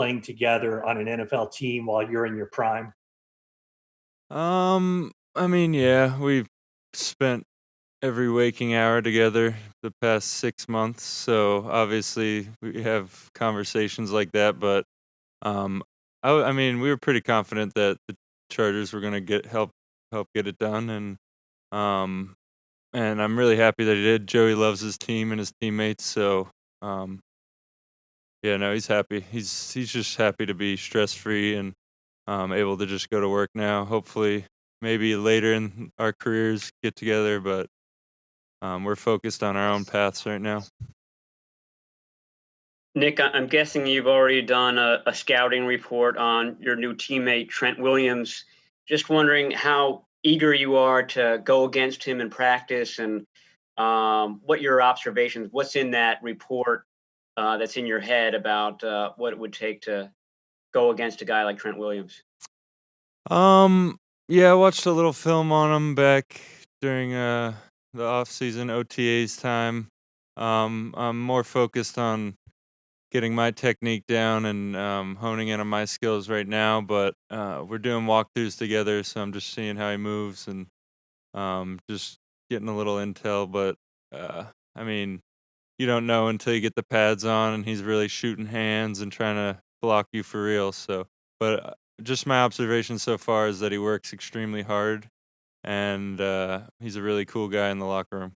playing together on an NFL team while you're in your prime? I mean, yeah, we've spent every waking hour together the past 6 months, so obviously we have conversations like that, but, um, I mean, we were pretty confident that the Chargers were gonna help get it done, um, and I'm really happy that he did. Joey loves his team and his teammates, so, um, yeah, no, he's happy. He's just happy to be stress-free and, able to just go to work now. Hopefully, maybe later in our careers get together, but, we're focused on our own paths right now. Nick, I'm guessing you've already done a scouting report on your new teammate, Trent Williams. Just wondering how eager you are to go against him in practice and what your observations, what's in that report that's in your head about what it would take to go against a guy like Trent Williams. Um, yeah, I watched a little film on him back during, the offseason OTAs time. I'm more focused on getting my technique down and, honing in on my skills right now, but, we're doing walkthroughs together, so I'm just seeing how he moves and, just getting a little intel, but, I mean, you don't know until you get the pads on and he's really shooting hands and trying to block you for real, so but, just my observation so far is that he works extremely hard and, he's a really cool guy in the locker room.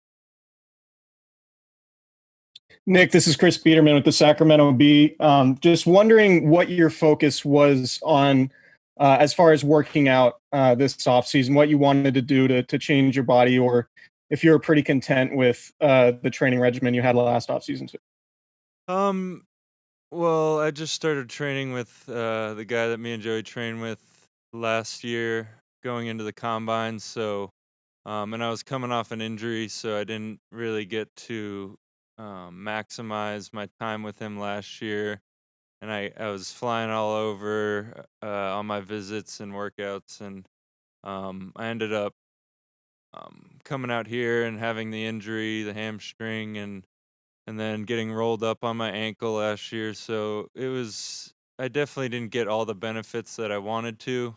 Nick, this is Chris Peterman with the Sacramento Bee. Just wondering what your focus was on as far as working out this offseason, what you wanted to do to change your body, or if you were pretty content with the training regimen you had last offseason too. Um, well, I just started training with, the guy that me and Joey trained with last year going into the combine, so, and I was coming off an injury, so I didn't really get to, maximize my time with him last year, and I was flying all over, on my visits and workouts, and, I ended up, coming out here and having the injury, the hamstring, and then getting rolled up on my ankle last year. So I definitely didn't get all the benefits that I wanted to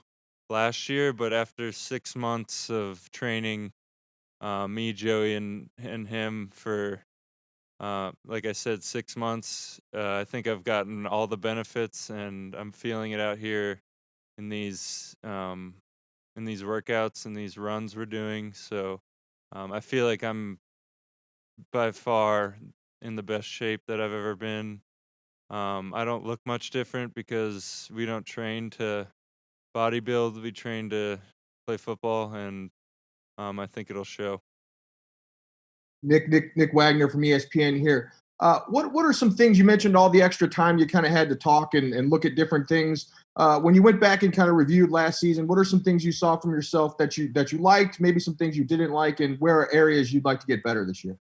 last year, but after 6 months of training, me, Joey, and him for, like I said, 6 months, I think I've gotten all the benefits and I'm feeling it out here in these workouts and these runs we're doing. So, I feel like I'm by far in the best shape that I've ever been. I don't look much different because we don't train to bodybuild. We train to play football, and I think it'll show. Nick Wagner from ESPN here. What are some things you mentioned? All the extra time you kind of had to talk and look at different things. When you went back and kind of reviewed last season, what are some things you saw from yourself that you liked? Maybe some things you didn't like, and where are areas you'd like to get better this year?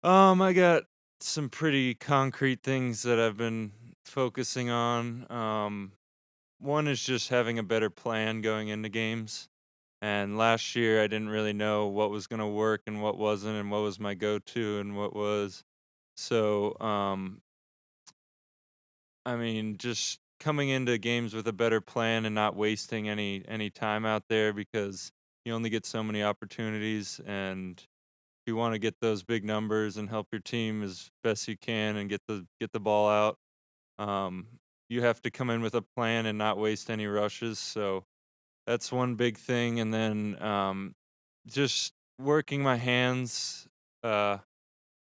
I got some pretty concrete things that I've been focusing on. One is just having a better plan going into games. And last year, I didn't really know what was going to work and what wasn't, and what was my go-to and what was. So, I mean, just coming into games with a better plan and not wasting any time out there because you only get so many opportunities, and if you want to get those big numbers and help your team as best you can and get the ball out, um, you have to come in with a plan and not waste any rushes. So that's one big thing, and then, just working my hands, uh,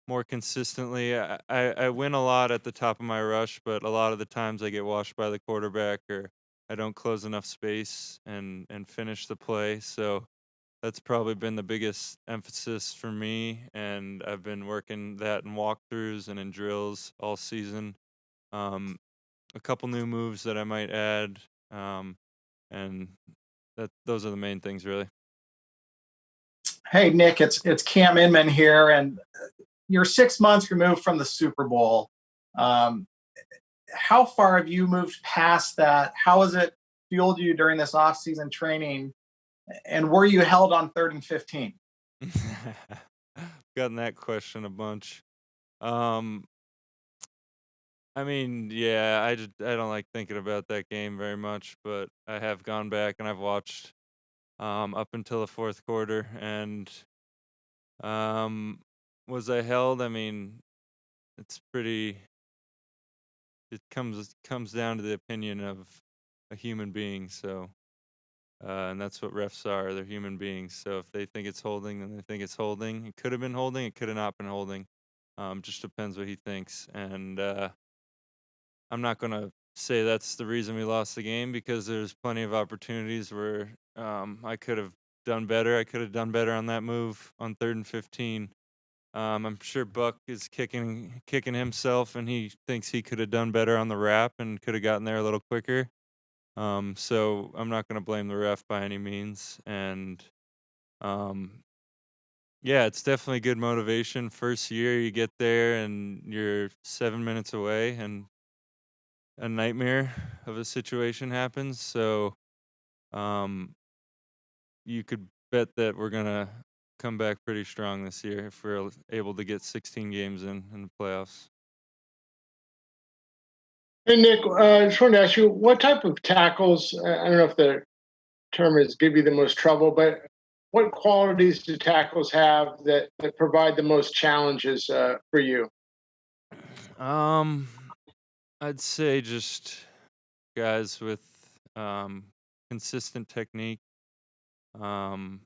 more consistently. I win a lot at the top of my rush, but a lot of the times I get washed by the quarterback or I don't close enough space and finish the play, so that's probably been the biggest emphasis for me, and I've been working that in walkthroughs and in drills all season. Um, a couple new moves that I might add, um, and those are the main things really. Hey Nick, it's Cam Inman here, and you're 6 months removed from the Super Bowl. Um, how far have you moved past that? How has it fueled you during this off-season training? And were you held on 3rd and 15? Gotten that question a bunch. Um, I mean, yeah, I don't like thinking about that game very much, but I have gone back and I've watched up until the fourth quarter, and um, was I held? I mean, it's pretty. It comes down to the opinion of a human being, so and that's what refs are. They're human beings. So if they think it's holding, then they think it's holding. It could have been holding. It could have not been holding. Just depends what he thinks, and I'm not gonna say that's the reason we lost the game because there's plenty of opportunities where I could have done better. I could have done better on that move on 3rd and 15. I'm sure Buck is kicking himself, and he thinks he could have done better on the wrap and could have gotten there a little quicker. So I'm not gonna blame the ref by any means, and um, yeah, it's definitely good motivation. First year, you get there and you're 7 minutes away, and a nightmare of a situation happens. So um, you could bet that we're gonna come back pretty strong this year if we're able to get 16 games in the playoffs. Hey, Nick, I just wanted to ask you, what type of tackles, I don't know if the term is give you the most trouble, but what qualities do tackles have that provide the most challenges for you? Um, I'd say just guys with consistent technique, um,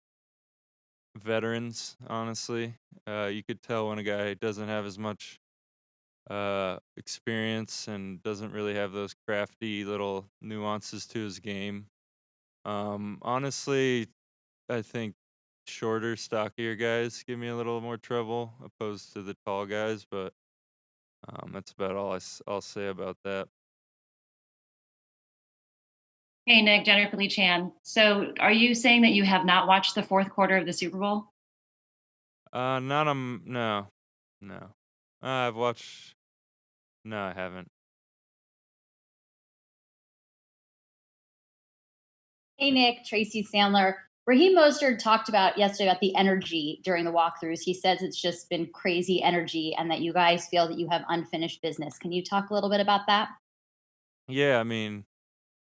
veterans. Honestly, you could tell when a guy doesn't have as much experience and doesn't really have those crafty little nuances to his game. Honestly, I think shorter, stockier guys give me a little more trouble opposed to the tall guys, but that's about all I'll say about that. Hey, Nick, Jennifer Lee Chan. So are you saying that you have not watched the fourth quarter of the Super Bowl? Not no, no. I've watched. No, I haven't. Hey, Nick, Tracy Sandler. Raheem Mostert talked about yesterday about the energy during the walkthroughs. He says it's just been crazy energy and that you guys feel that you have unfinished business. Can you talk a little bit about that? Yeah, I mean,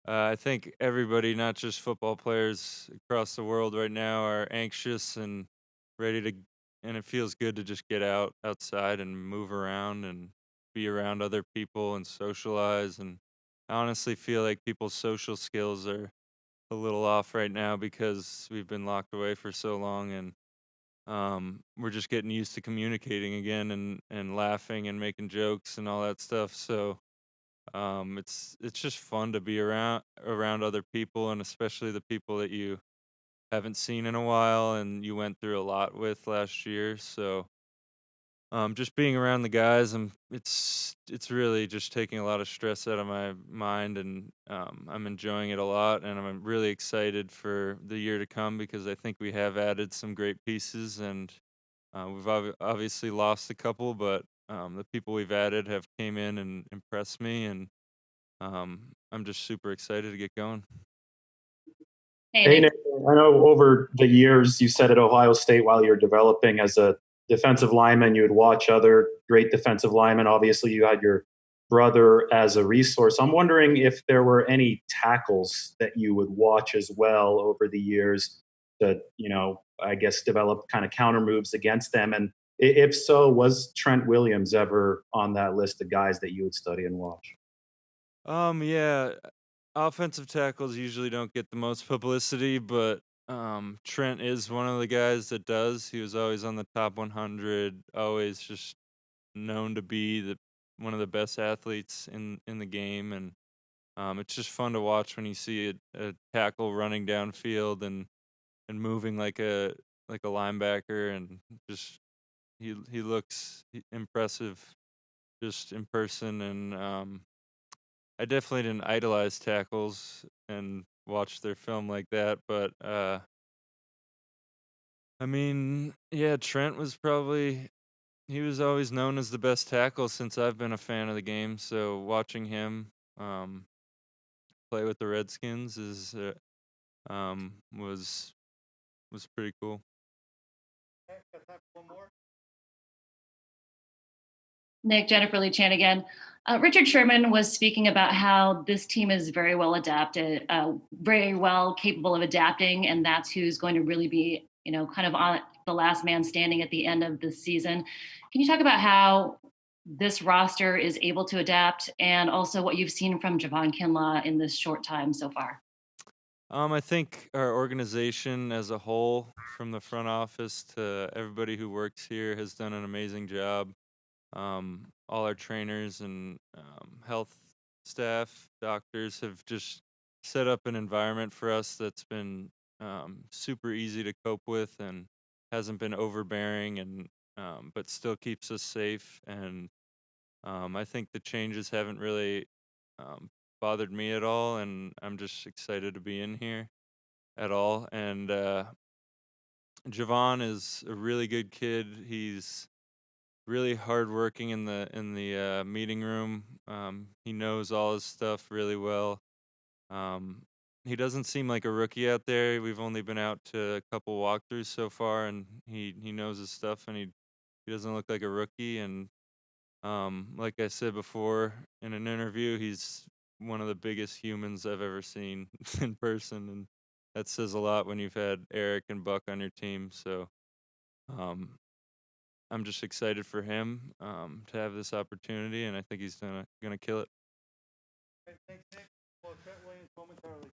I think everybody, not just football players across the world right now, are anxious and ready to, and it feels good to just get outside and move around and be around other people and socialize. And I honestly feel like people's social skills are a little off right now because we've been locked away for so long, and we're just getting used to communicating again and laughing and making jokes and all that stuff. So it's just fun to be around other people, and especially the people that you haven't seen in a while and you went through a lot with last year. So just being around the guys, it's really just taking a lot of stress out of my mind, and I'm enjoying it a lot, and I'm really excited for the year to come because I think we have added some great pieces, and we've obviously lost a couple, but the people we've added have came in and impressed me, and I'm just super excited to get going. Hey, Hey, Nick. Nick, I know over the years you said at Ohio State while you're developing as a defensive lineman, you would watch other great defensive linemen. Obviously, you had your brother as a resource. I'm wondering if there were any tackles that you would watch as well over the years that, I guess develop kind of counter moves against them. And if so, was Trent Williams ever on that list of guys that you would study and watch? Yeah, offensive tackles usually don't get the most publicity, but Trent is one of the guys that does. He was always on the top 100, always just known to be one of the best athletes in the game, and it's just fun to watch when you see a tackle running downfield and moving like a linebacker, and just he looks impressive just in person, and I definitely didn't idolize tackles and watch their film like that, but I mean, yeah, Trent was he was always known as the best tackle since I've been a fan of the game. So watching him um, play with the Redskins is was pretty cool. Nick, Jennifer Lee Chan again. Richard Sherman was speaking about how this team is very well adapted, very well capable of adapting, and that's who's going to really be, kind of on the last man standing at the end of the season. Can you talk about how this roster is able to adapt, and also what you've seen from Javon Kinlaw in this short time so far? I think our organization as a whole, from the front office to everybody who works here, has done an amazing job. All our trainers and health staff, doctors have just set up an environment for us that's been super easy to cope with and hasn't been overbearing, and but still keeps us safe. And I think the changes haven't really um, bothered me at all, and I'm just excited to be in here at all. And Javon is a really good kid. He's really hardworking in the meeting room. He knows all his stuff really well. Um, he doesn't seem like a rookie out there. We've only been out to a couple walkthroughs so far, and he knows his stuff, and he doesn't look like a rookie. And like I said before in an interview, he's one of the biggest humans I've ever seen in person, and that says a lot when you've had Eric and Buck on your team. So um, I'm just excited for him to have this opportunity, and I think he's gonna kill it. Thanks, Nick. Well, Trent Williams momentarily.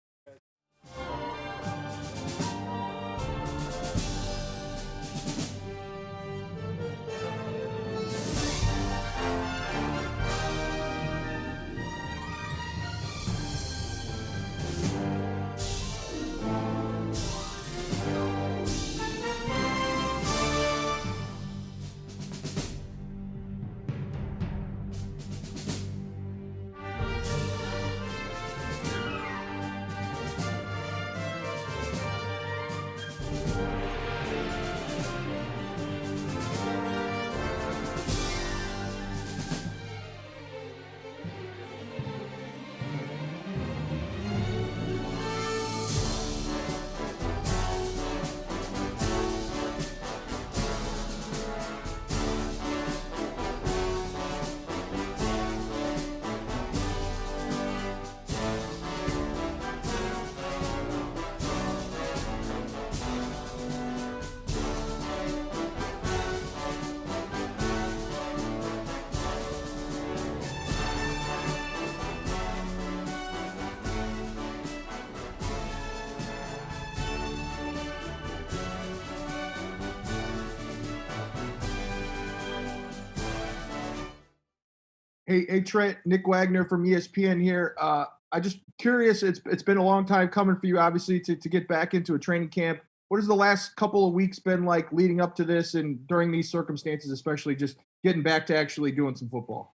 Hey, Trent, Nick Wagner from ESPN here. I just curious. It's been a long time coming for you, obviously, to get back into a training camp. What has the last couple of weeks been like leading up to this and during these circumstances, especially just getting back to actually doing some football?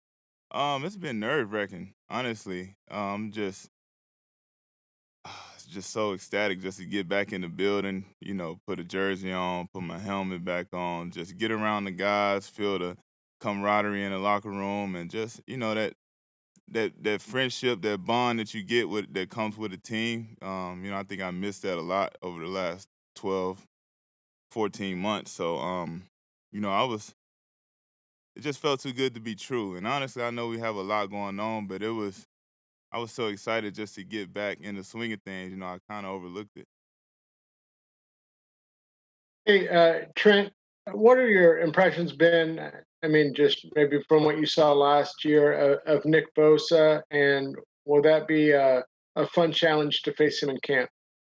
It's been nerve-wracking, honestly. Just so ecstatic just to get back in the building, put a jersey on, put my helmet back on, just get around the guys, feel the camaraderie in the locker room, and just, that friendship, that bond that you get with that comes with a team. I think I missed that a lot over the last 12, 14 months. So, it just felt too good to be true. And honestly, I know we have a lot going on, but I was so excited just to get back in the swing of things. I kind of overlooked it. Hey, Trent, what are your impressions been? I mean, just maybe from what you saw last year of Nick Bosa, and will that be a fun challenge to face him in camp?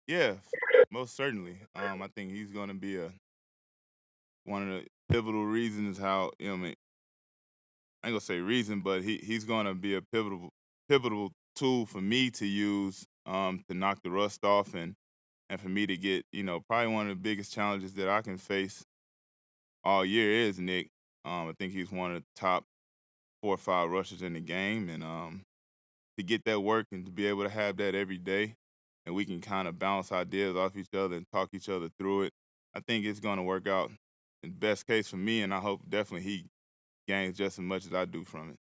Yeah, most certainly. I think he's going to be one of the pivotal reasons how, I mean, I ain't gonna say reason, but he's gonna be a pivotal tool for me to use to knock the rust off and for me to get, probably one of the biggest challenges that I can face all year is Nick. I think he's one of the top 4 or 5 rushers in the game, and to get that work and to be able to have that every day, and we can kind of bounce ideas off each other and talk each other through it. I think it's gonna work out in best case for me, and I hope definitely he gains just as much as I do from it.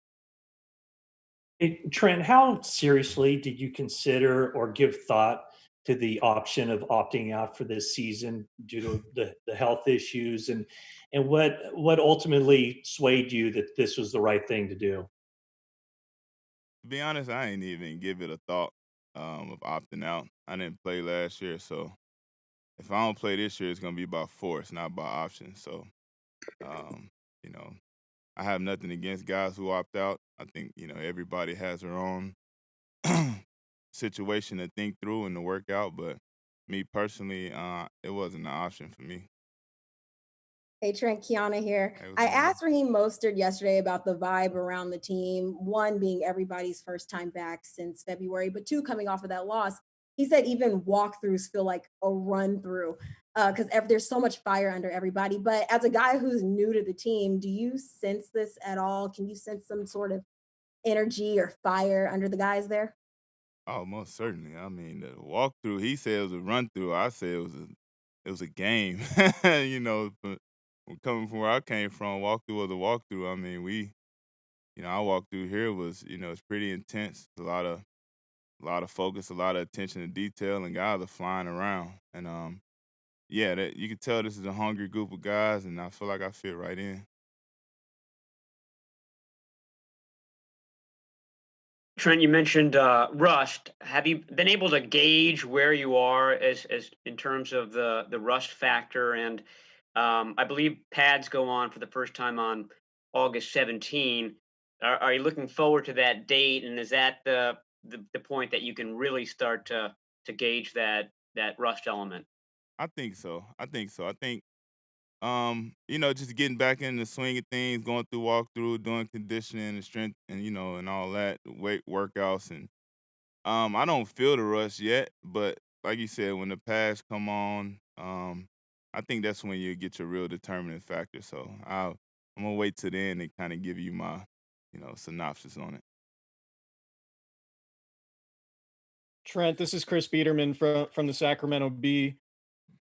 Hey, Trent, how seriously did you consider or give thought to the option of opting out for this season due to the health issues, and what ultimately swayed you that this was the right thing to do? To be honest, I ain't even give it a thought of opting out. I didn't play last year, so if I don't play this year, it's gonna be by force, not by option. So, um, you know, I have nothing against guys who opt out. I think everybody has their own situation to think through and to work out. But me personally, it wasn't an option for me. Hey Trent, Kiana here. Hey, what's I going on? asked Raheem Mostert yesterday about the vibe around the team. One being everybody's first time back since February, but two coming off of that loss. He said even walkthroughs feel like a run through because there's so much fire under everybody. But as a guy who's new to the team, do you sense this at all? Can you sense some sort of energy or fire under the guys there? Oh, most certainly. I mean, the walkthrough. He said it was a run through. I said it was a game. But coming from where I came from, walkthrough was a walkthrough. I mean, I walked through here was it's pretty intense. A lot of focus, a lot of attention to detail, and guys are flying around. And yeah, that you can tell this is a hungry group of guys, and I feel like I fit right in. Trent, you mentioned rust. Have you been able to gauge where you are as in terms of the rust factor? And I believe pads go on for the first time on August 17. Are you looking forward to that date? And is that the point that you can really start to gauge that rust element? I think so. I think just getting back in the swing of things, going through walkthrough, doing conditioning and strength, and and all that weight workouts, and I don't feel the rush yet, but like you said, when the pads come on, I think that's when you get your real determining factor. So I'm gonna wait till then and kind of give you my, synopsis on it. Trent, this is Chris Biederman from the Sacramento Bee.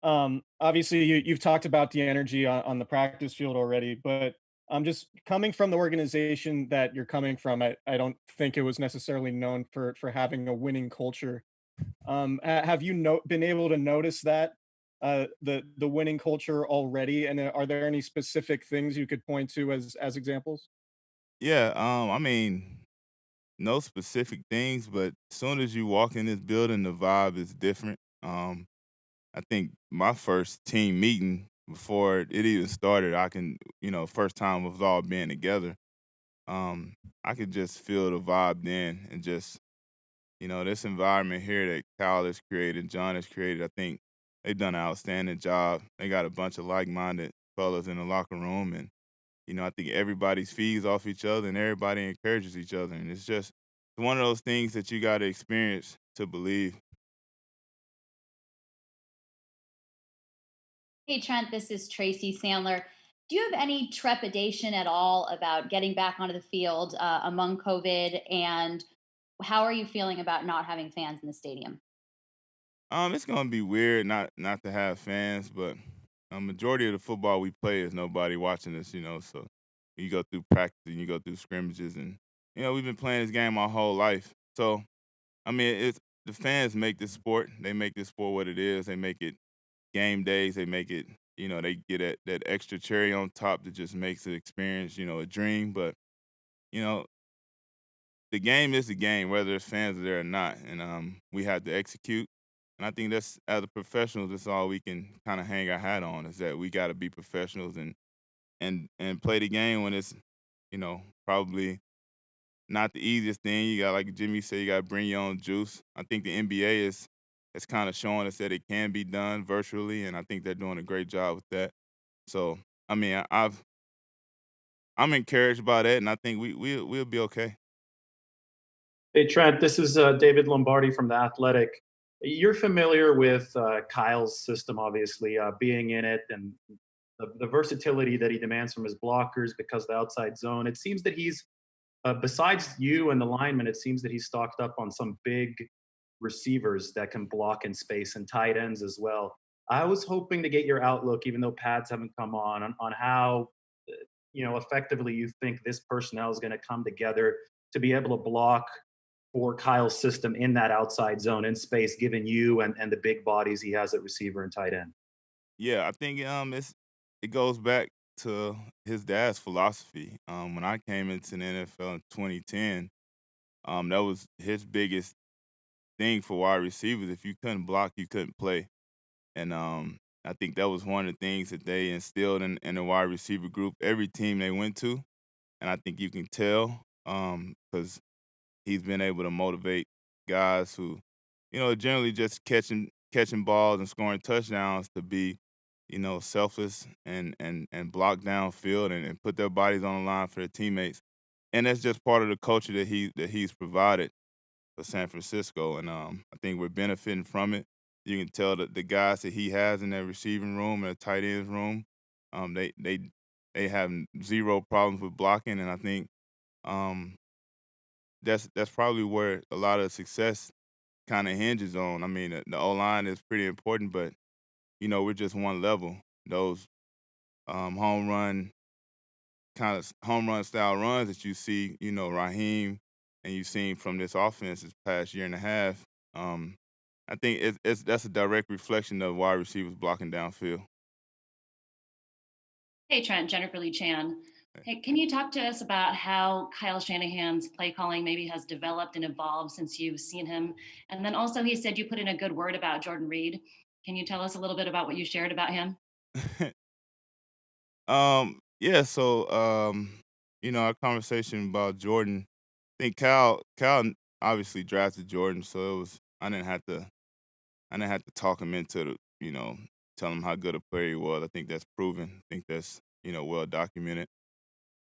Obviously, you've talked about the energy on the practice field already, but just coming from the organization that you're coming from, I don't think it was necessarily known for having a winning culture. Have you been able to notice that the winning culture already? And are there any specific things you could point to as examples? Yeah, I mean, no specific things, but as soon as you walk in this building, the vibe is different. I think my first team meeting before it even started, first time of us all being together, I could just feel the vibe then and just, this environment here that Kyle has created, John has created, I think they've done an outstanding job. They got a bunch of like-minded fellas in the locker room, and, I think everybody feeds off each other and everybody encourages each other. And it's just one of those things that you got to experience to believe. Hey, Trent, this is Tracy Sandler. Do you have any trepidation at all about getting back onto the field among COVID? And how are you feeling about not having fans in the stadium? It's gonna be weird not to have fans, but a majority of the football we play is nobody watching us, So you go through practice and you go through scrimmages, and we've been playing this game our whole life. So I mean, it's the fans make this sport. They make this sport what it is. They make it game days. They make it. They get that extra cherry on top that just makes the experience, a dream. But you know, the game is the game, whether there's fans are there or not, and we have to execute. And I think that's as a professionals, that's all we can kind of hang our hat on is that we got to be professionals and play the game when it's probably not the easiest thing. You got like Jimmy said, you got to bring your own juice. I think the NBA is kind of showing us that it can be done virtually, and I think they're doing a great job with that. So I mean, I'm encouraged by that, and I think we'll be okay. Hey, Trent, this is David Lombardi from The Athletic. You're familiar with Kyle's system, obviously, being in it and the versatility that he demands from his blockers because of the outside zone. It seems that he's, besides you and the linemen, it seems that he's stocked up on some big receivers that can block in space and tight ends as well. I was hoping to get your outlook, even though pads haven't come on how effectively you think this personnel is going to come together to be able to block for Kyle's system in that outside zone in space, given you and the big bodies he has at receiver and tight end. Yeah, I think it goes back to his dad's philosophy. When I came into the NFL in 2010, That was his biggest thing for wide receivers. If you couldn't block, you couldn't play. And I think that was one of the things that they instilled in the wide receiver group, every team they went to. And I think you can tell because he's been able to motivate guys who, generally just catching balls and scoring touchdowns to be, selfless and block downfield and put their bodies on the line for their teammates. And that's just part of the culture that he's provided for San Francisco. And I think we're benefiting from it. You can tell that the guys that he has in that receiving room and the tight ends room, they have zero problems with blocking. And I think that's probably where a lot of success kind of hinges on. I mean, the O-line is pretty important, but, we're just one level. Those home run style runs that you see, Raheem, and you've seen from this offense this past year and a half, I think that's a direct reflection of wide receivers blocking downfield. Hey, Trent, Jennifer Lee Chan. Hey, can you talk to us about how Kyle Shanahan's play calling maybe has developed and evolved since you've seen him? And then also he said you put in a good word about Jordan Reed. Can you tell us a little bit about what you shared about him? Yeah, so our conversation about Jordan, I think Cal obviously drafted Jordan, so it was I didn't have to talk him into tell him how good a player he was. I think that's proven. I think that's well documented.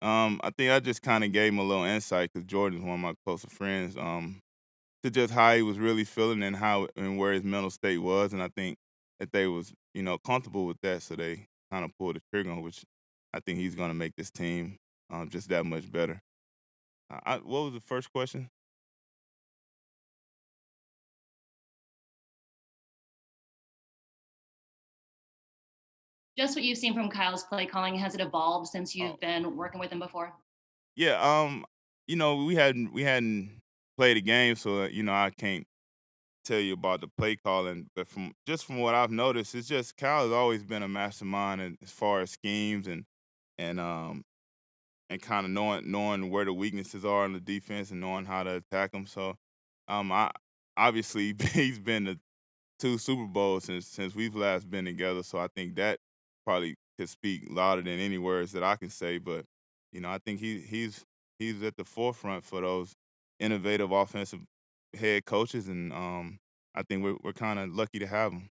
I think I just kind of gave him a little insight because Jordan's one of my closer friends. To just how he was really feeling and how and where his mental state was, and I think that they was comfortable with that, so they kind of pulled the trigger on, which I think he's going to make this team just that much better. What was the first question? Just what you've seen from Kyle's play calling, has it evolved since you've been working with him before? Yeah, we hadn't played a game, so I can't tell you about the play calling. But from what I've noticed, it's just Kyle has always been a mastermind as far as schemes and and kind of knowing where the weaknesses are in the defense and knowing how to attack them. So, I obviously he's been to two Super Bowls since we've last been together. So I think that probably could speak louder than any words that I can say. But I think he's at the forefront for those innovative offensive head coaches, and I think we're kind of lucky to have him.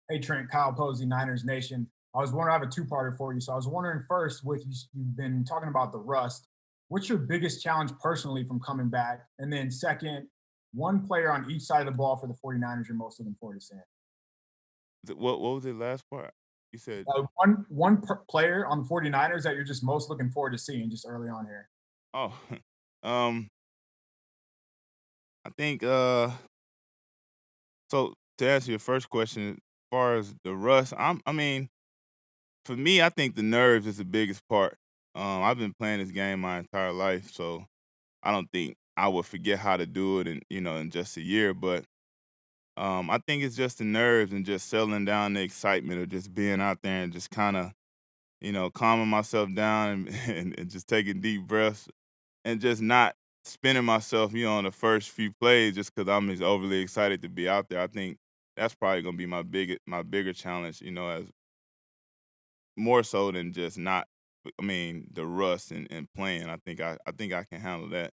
Hey, Trent, Kyle Posey, Niners Nation. I was wondering, I have a two-parter for you. So I was wondering first, you've been talking about the rust. What's your biggest challenge personally from coming back? And then second, one player on each side of the ball for the 49ers you're most looking forward to seeing. What was the last part? You said player on the 49ers that you're just most looking forward to seeing just early on here. Oh, I think so to answer your first question, as far as the rust, I mean, for me, I think the nerves is the biggest part. I've been playing this game my entire life, so I don't think I would forget how to do it in just a year. But I think it's just the nerves and just settling down the excitement of just being out there and just kind of calming myself down and just taking deep breaths and just not spinning myself, on the first few plays just because I'm just overly excited to be out there. I think that's probably gonna be my bigger challenge, as more so than just not. I mean, the rust and playing. I think I can handle that.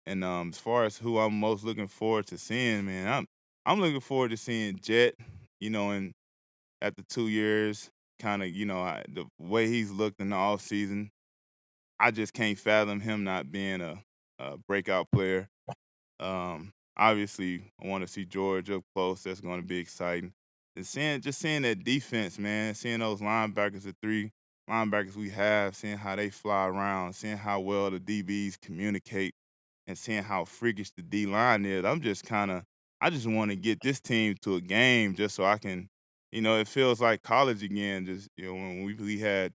And as far as who I'm most looking forward to seeing, man, I'm looking forward to seeing Jet. And after 2 years, kind of, the way he's looked in the off season, I just can't fathom him not being a breakout player. Obviously, I want to see George up close. That's going to be exciting. And seeing that defense, man, seeing those linebackers, the three linebackers we have, seeing how they fly around, seeing how well the DBs communicate, and seeing how freakish the D line is. I just want to get this team to a game just so I can, it feels like college again. Just when we had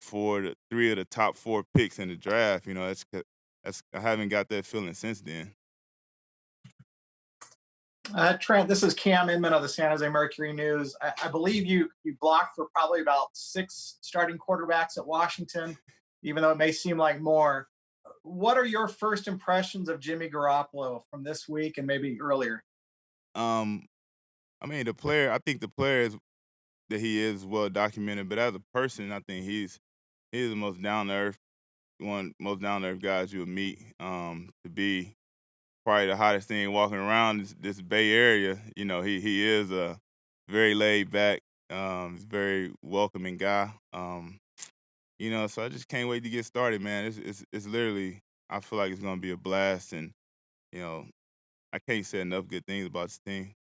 three of the top four picks in the draft. That's I haven't got that feeling since then. Trent, this is Cam Inman of the San Jose Mercury News. I believe you blocked for probably about 6 starting quarterbacks at Washington, even though it may seem like more. what are your first impressions of Jimmy Garoppolo from this week and maybe earlier? Um, I mean, I think the player is that he is well documented, but as a person, I think he's the most down to earth most down to earth guys you'll meet. To be probably the hottest thing walking around this Bay Area, he is a very laid back, very welcoming guy. So I just can't wait to get started, man. It's literally, I feel like it's gonna be a blast, and you know I can't say enough good things about this team.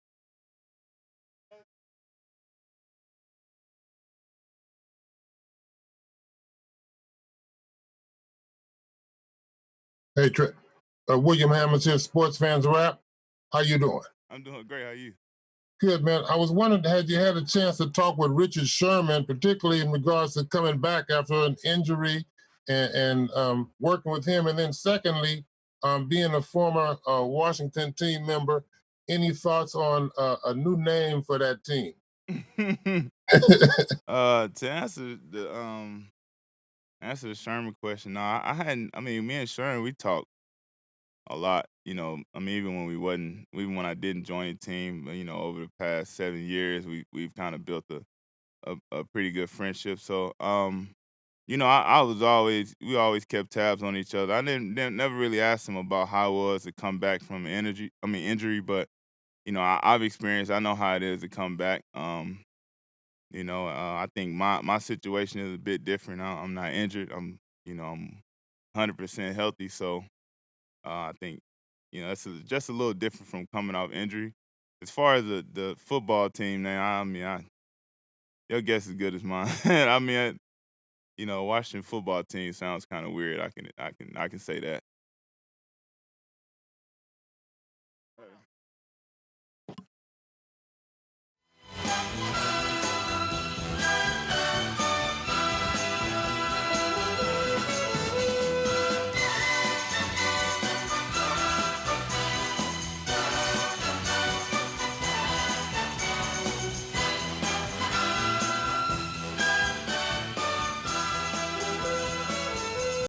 Hey, William Hammonds here, Sports Fans Rap. How you doing? I'm doing great. How are you? Good, man. I was wondering, had you had a chance to talk with Richard Sherman, particularly in regards to coming back after an injury and working with him? And then secondly, being a former Washington team member, any thoughts on a new name for that team? To answer the Sherman question, no, I hadn't. I mean, me and Sherman, we talked a lot. Even even when I didn't join the team, over the past 7 years, we've kind of built a pretty good friendship. So, we always kept tabs on each other. I didn't never really asked him about how it was to come back from injury, but I've experienced. I know how it is to come back. I think my situation is a bit different. I'm not injured. I'm 100% healthy. So I think it's just a little different from coming off injury. As far as the football team now, your guess is as good as mine. Washington football team sounds kind of weird. I can say that.